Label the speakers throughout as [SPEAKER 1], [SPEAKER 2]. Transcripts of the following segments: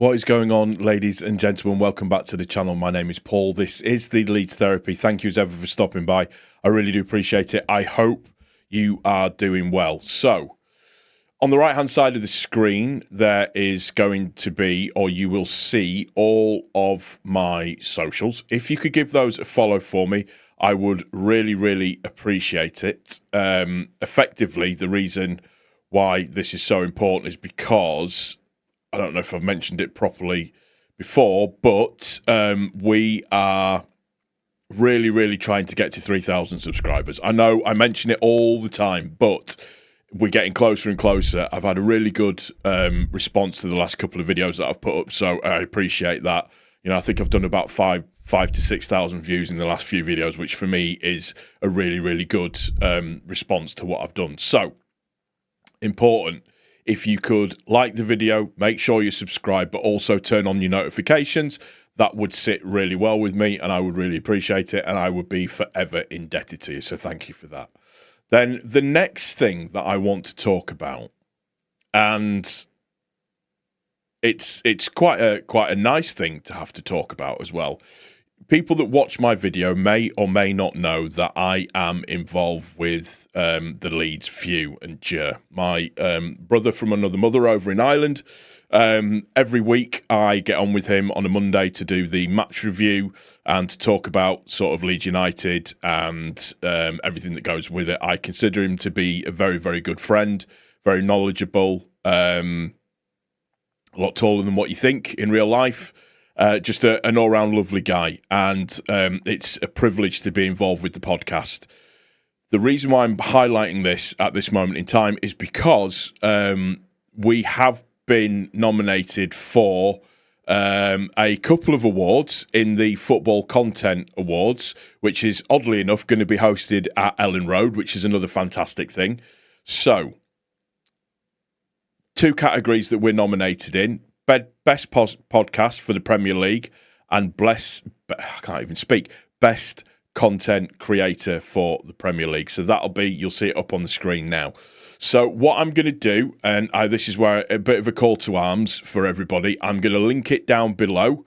[SPEAKER 1] What is going on, ladies and gentlemen? Welcome back to the channel. My name is Paul. This is the Leeds Therapy. Thank you as ever for stopping by. I really do appreciate it. I hope you are doing well. So, on the right-hand side of the screen, there is going to be, or you will see, all of my socials. If you could give those a follow for me, I would really, really appreciate it. Effectively, the reason why this is so important is because I don't know if I've mentioned it properly before, but we are really, really trying to get to 3,000 subscribers. I know I mention it all the time, but we're getting closer and closer. I've had a really good response to the last couple of videos that I've put up, so I appreciate that. You know, I think I've done about five to 6,000 views in the last few videos, which for me is a really, really good response to what I've done. So, important. If you could like the video, make sure you subscribe, but also turn on your notifications. That would sit really well with me, and I would really appreciate it, and I would be forever indebted to you. So thank you for that. Then the next thing that I want to talk about, and it's quite a nice thing to have to talk about as well. People that watch my video may or may not know that I am involved with the Leeds View and Jer, my brother from another mother over in Ireland. Every week I get on with him on a Monday to do the match review and to talk about sort of Leeds United and everything that goes with it. I consider him to be a very, very good friend, very knowledgeable, a lot taller than what you think in real life. Just an all-round lovely guy, and it's a privilege to be involved with the podcast. The reason why I'm highlighting this at this moment in time is because we have been nominated for a couple of awards in the Football Content Awards, which is oddly enough going to be hosted at Ellen Road, which is another fantastic thing. So, two categories that we're nominated in. Best podcast for the Premier League and I can't even speak, best content creator for the Premier League. So that'll be, you'll see it up on the screen now. So what I'm going to do, and this is where a bit of a call to arms for everybody, I'm going to link it down below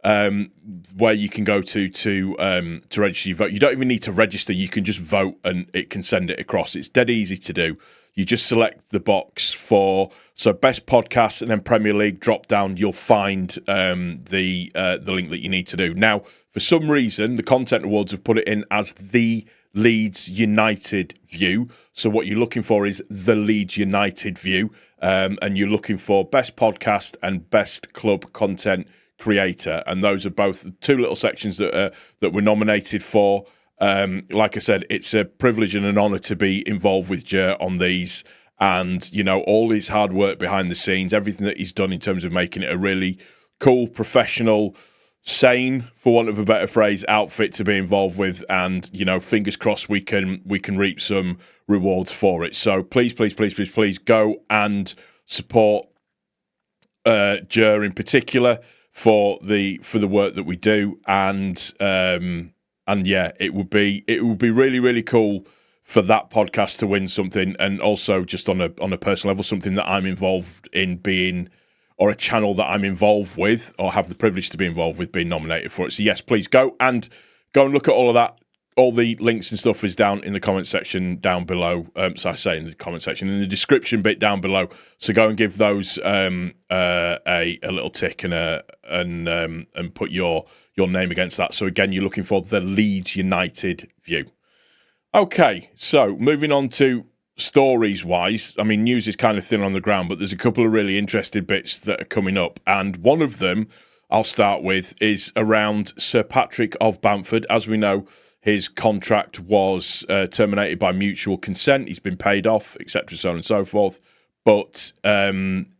[SPEAKER 1] where you can go to register your vote. You don't even need to register, you can just vote and it can send it across. It's dead easy to do. You just select the box for best podcast and then Premier League drop down. You'll find the link that you need to do. Now, for some reason, the Content Awards have put it in as the Leeds United View. So what you're looking for is the Leeds United View, and you're looking for best podcast and best club content creator, and those are both the two little sections that we're nominated for. Like I said, it's a privilege and an honour to be involved with Jer on these, and you know, all his hard work behind the scenes, everything that he's done in terms of making it a really cool, professional, sane, for want of a better phrase, outfit to be involved with, and you know, fingers crossed we can reap some rewards for it. So please go and support Jer in particular for the work that we do, and yeah, it would be really, really cool for that podcast to win something, and also just on a personal level, something that I'm involved in being, or a channel that I'm involved with, or have the privilege to be involved with, being nominated for it. So yes, please go and look at all of that. All the links and stuff is down in the comment section down below. So I say in the comment section, in the description bit down below. So go and give those a little tick and put your name against that. So again, you're looking for the Leeds United View. Okay, so moving on to stories-wise. I mean, news is kind of thin on the ground, but there's a couple of really interesting bits that are coming up. And one of them I'll start with is around Sir Patrick of Bamford. As we know, his contract was terminated by mutual consent. He's been paid off, etc., so on and so forth. But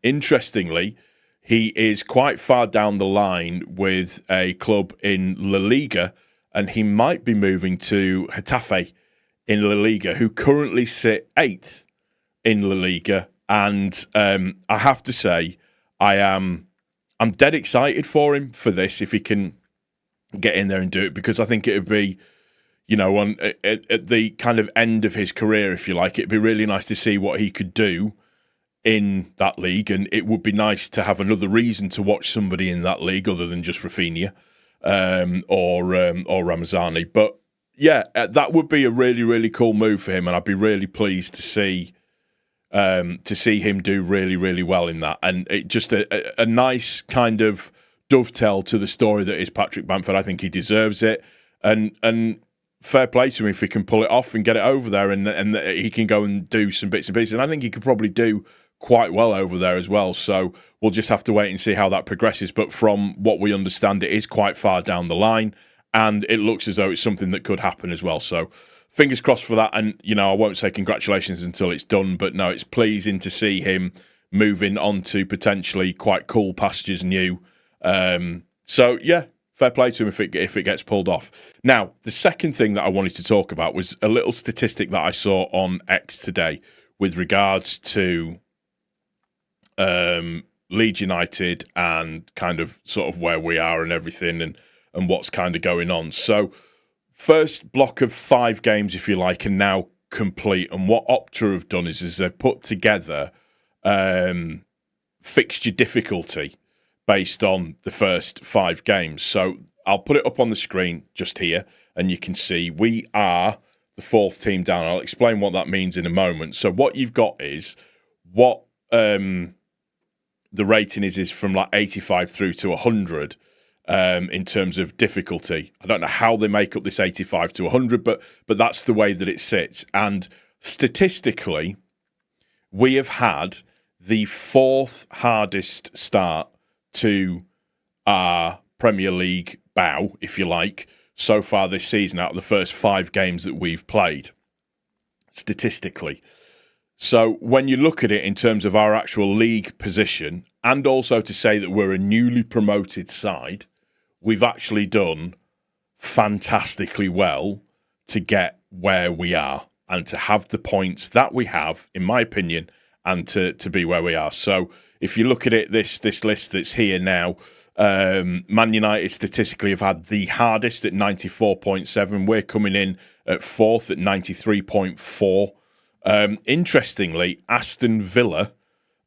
[SPEAKER 1] interestingly, he is quite far down the line with a club in La Liga, and he might be moving to Getafe in La Liga, who currently sit 8th in La Liga. And I have to say, I'm dead excited for him for this, if he can get in there and do it, because I think it would be, you know, at the kind of end of his career, if you like, it'd be really nice to see what he could do in that league, and it would be nice to have another reason to watch somebody in that league other than just Rafinha or Ramazani. But yeah, that would be a really, really cool move for him, and I'd be really pleased to see him do really, really well in that. And it just a nice kind of dovetail to the story that is Patrick Bamford. I think he deserves it, and fair play to him if he can pull it off and get it over there, and he can go and do some bits and pieces. And I think he could probably do quite well over there as well. So we'll just have to wait and see how that progresses. But from what we understand, it is quite far down the line, and it looks as though it's something that could happen as well. So fingers crossed for that. And, you know, I won't say congratulations until it's done, but no, it's pleasing to see him moving on to potentially quite cool pastures new. So, yeah, fair play to him if it gets pulled off. Now, the second thing that I wanted to talk about was a little statistic that I saw on X today with regards to Leeds United and kind of sort of where we are and everything and what's kind of going on. So first block of 5 games, if you like, are now complete. And what Opta have done is they've put together fixture difficulty based on the first 5 games. So I'll put it up on the screen just here, and you can see we are the 4th team down. I'll explain what that means in a moment. So what you've got is what the rating is from like 85 through to 100 in terms of difficulty. I don't know how they make up this 85 to 100, but that's the way that it sits. And statistically, we have had the 4th hardest start to our Premier League bow, if you like, so far this season out of the first 5 games that we've played, statistically. So when you look at it in terms of our actual league position, and also to say that we're a newly promoted side, we've actually done fantastically well to get where we are and to have the points that we have, in my opinion, and to be where we are. So if you look at it, this list that's here now, Man United statistically have had the hardest at 94.7. We're coming in at 4th at 93.4. Interestingly, Aston Villa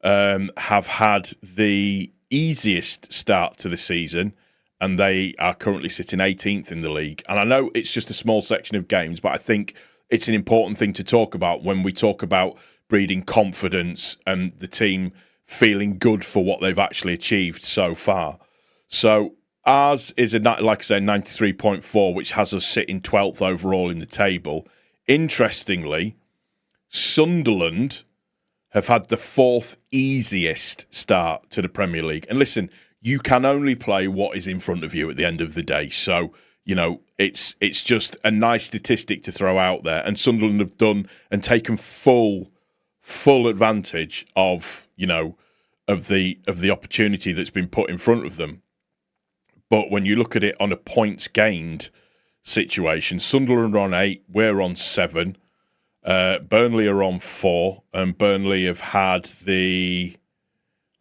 [SPEAKER 1] have had the easiest start to the season, and they are currently sitting 18th in the league. And I know it's just a small section of games, but I think it's an important thing to talk about when we talk about breeding confidence and the team feeling good for what they've actually achieved so far. So ours is, like I say, 93.4, which has us sitting 12th overall in the table. Interestingly, Sunderland have had the 4th easiest start to the Premier League. And listen, you can only play what is in front of you at the end of the day. So, you know, it's just a nice statistic to throw out there. And Sunderland have done and taken full advantage of, you know, of the opportunity that's been put in front of them. But when you look at it on a points gained situation, Sunderland are on 8, we're on 7. Burnley are on 4, and Burnley have had the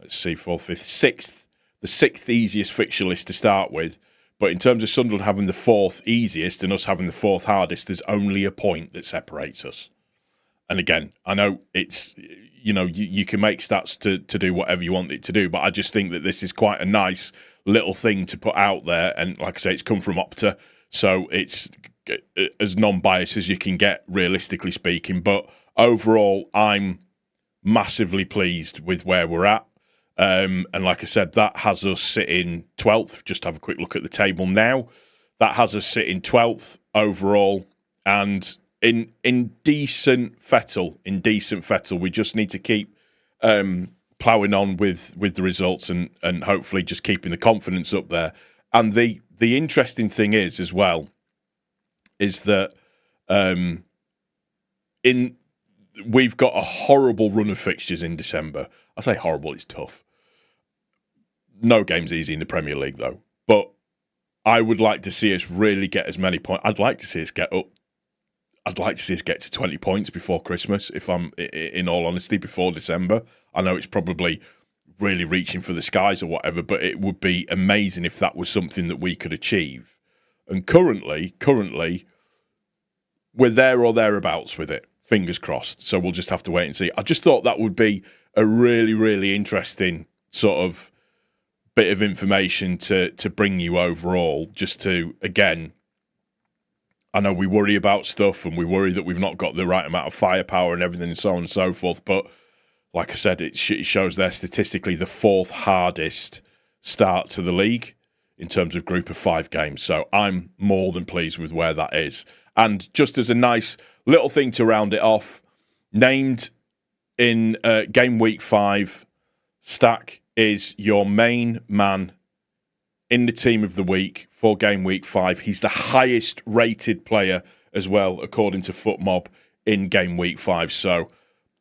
[SPEAKER 1] 6th easiest fixture list to start with. But in terms of Sunderland having the 4th easiest and us having the 4th hardest, there's only a point that separates us. And again, I know it's, you know, you can make stats to do whatever you want it to do, but I just think that this is quite a nice little thing to put out there. And like I say, it's come from Opta, so it's as non-biased as you can get, realistically speaking. But overall, I'm massively pleased with where we're at. And like I said, that has us sitting 12th. Just have a quick look at the table now. That has us sitting 12th overall. And in decent fettle, we just need to keep ploughing on with the results and hopefully just keeping the confidence up there. And the interesting thing is as well, is that we've got a horrible run of fixtures in December. I say horrible, it's tough. No game's easy in the Premier League, though. But I would like to see us really get as many points. I'd like to see us get up. I'd like to see us get to 20 points before Christmas, if I'm in all honesty, before December. I know it's probably really reaching for the skies or whatever, but it would be amazing if that was something that we could achieve. And currently, we're there or thereabouts with it. fingers crossed. So we'll just have to wait and see. I just thought that would be a really, really interesting sort of bit of information to bring you overall, just to, again, I know we worry about stuff and we worry that we've not got the right amount of firepower and everything and so on and so forth, but like I said, it shows they're statistically the fourth hardest start to the league in terms of group of 5 games. So I'm more than pleased with where that is. And just as a nice little thing to round it off, named in game week 5, Stack is your main man in the team of the week for game week 5. He's the highest rated player as well, according to FootMob, in game week 5. So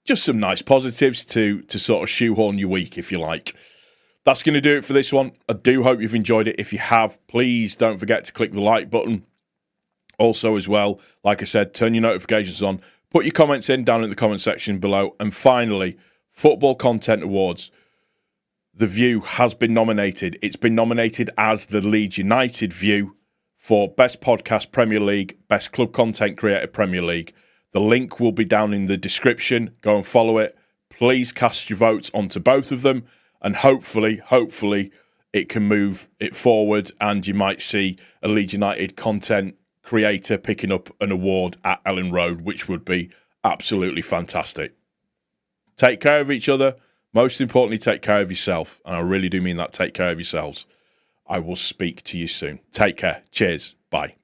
[SPEAKER 1] just some nice positives to sort of shoehorn your week, if you like. That's going to do it for this one. I do hope you've enjoyed it. If you have, please don't forget to click the like button. Also, as well, like I said, turn your notifications on. Put your comments in down in the comment section below. And finally, Football Content Awards. The View has been nominated. It's been nominated as the Leeds United View for Best Podcast Premier League, Best Club Content Creator Premier League. The link will be down in the description. Go and follow it. Please cast your votes onto both of them. And hopefully, it can move it forward and you might see a Leeds United content creator picking up an award at Ellen Road, which would be absolutely fantastic. Take care of each other. Most importantly, take care of yourself. And I really do mean that. Take care of yourselves. I will speak to you soon. Take care. Cheers. Bye.